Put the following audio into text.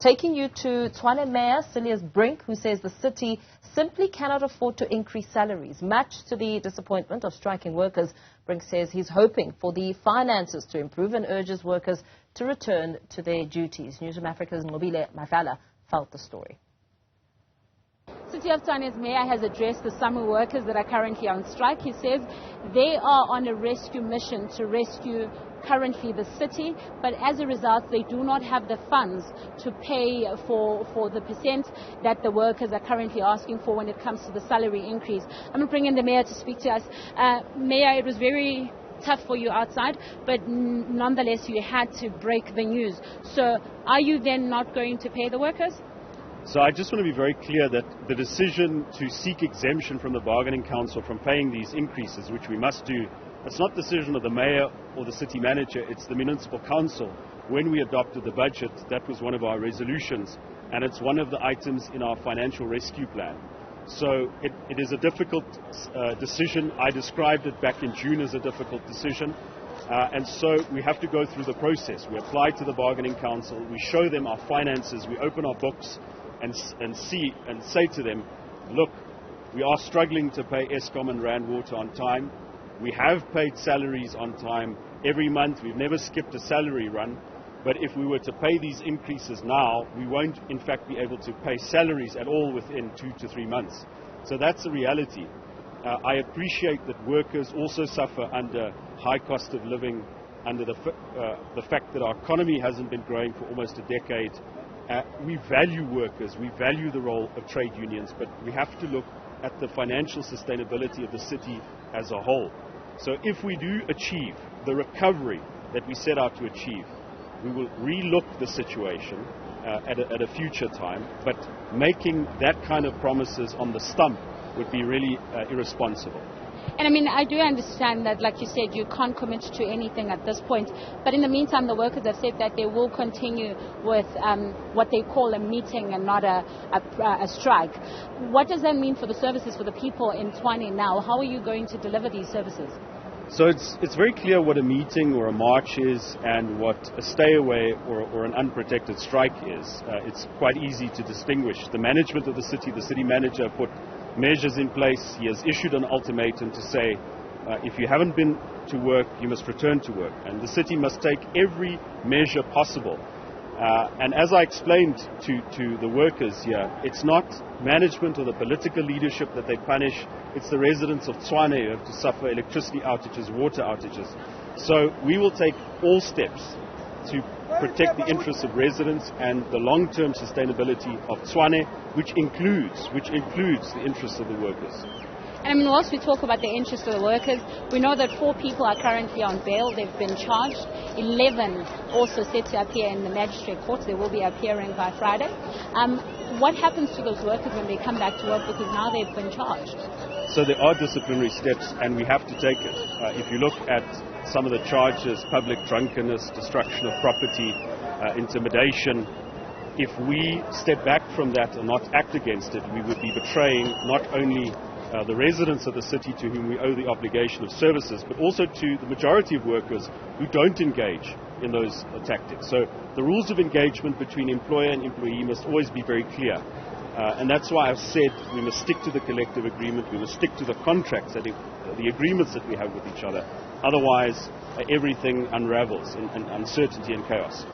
Taking you to Tshwane Mayor Cilliers Brink, who says the city simply cannot afford to increase salaries. Much to the disappointment of striking workers, Brink says he's hoping for the finances to improve and urges workers to return to their duties. Newzroom Afrika's Nqobile Madlala felt the story. City of Tshwane's mayor has addressed the summer workers that are currently on strike. He says they are on a rescue mission to rescue currently the city, but as a result they do not have the funds to pay for the percent that the workers are currently asking for when it comes to the salary increase. I'm going to bring in the mayor to speak to us. Mayor, it was very tough for you outside, but nonetheless you had to break the news. So are you then not going to pay the workers? So I just want to be very clear that the decision to seek exemption from the bargaining council from paying these increases, which we must do, it's not the decision of the mayor or the city manager, it's the municipal council. When we adopted the budget, that was one of our resolutions, and it's one of the items in our financial rescue plan. So it is a difficult decision. I described it back in June as a difficult decision. And so we have to go through the process. We apply to the bargaining council, we show them our finances, we open our books and say to them, look, we are struggling to pay Eskom and Rand Water on time. We have paid salaries on time every month. We've never skipped a salary run. But if we were to pay these increases now, we won't in fact be able to pay salaries at all within 2 to 3 months. So that's the reality. I appreciate that workers also suffer under high cost of living, under the fact that our economy hasn't been growing for almost a decade. We value workers, we value the role of trade unions, but we have to look at the financial sustainability of the city as a whole. So if we do achieve the recovery that we set out to achieve, we will relook the situation at a future time, but making that kind of promises on the stump would be really irresponsible. And I mean, I do understand that, like you said, you can't commit to anything at this point. But in the meantime, the workers have said that they will continue with what they call a meeting and not a strike. What does that mean for the services for the people in Tshwane now? How are you going to deliver these services? So it's very clear what a meeting or a march is and what a stay away or an unprotected strike is. It's quite easy to distinguish. The management of the city manager put measures in place. He has issued an ultimatum to say, if you haven't been to work, you must return to work. And the city must take every measure possible. And as I explained to the workers here, it's not management or the political leadership that they punish, it's the residents of Tshwane who have to suffer electricity outages, water outages. So we will take all steps to protect the interests of residents and the long-term sustainability of Tshwane, which includes the interests of the workers. And I mean, whilst we talk about the interests of the workers, we know that 4 people are currently on bail. They've been charged. 11 also set to appear in the magistrate court. They will be appearing by Friday. What happens to those workers when they come back to work, because now they've been charged? So there are disciplinary steps, and we have to take it. If you look at some of the charges, public drunkenness, destruction of property, intimidation, if we step back from that and not act against it, we would be betraying not only the residents of the city to whom we owe the obligation of services, but also to the majority of workers who don't engage in those tactics. So the rules of engagement between employer and employee must always be very clear. And that's why I've said we must stick to the collective agreement, we must stick to the contracts, the agreements that we have with each other. Otherwise, everything unravels in uncertainty and chaos.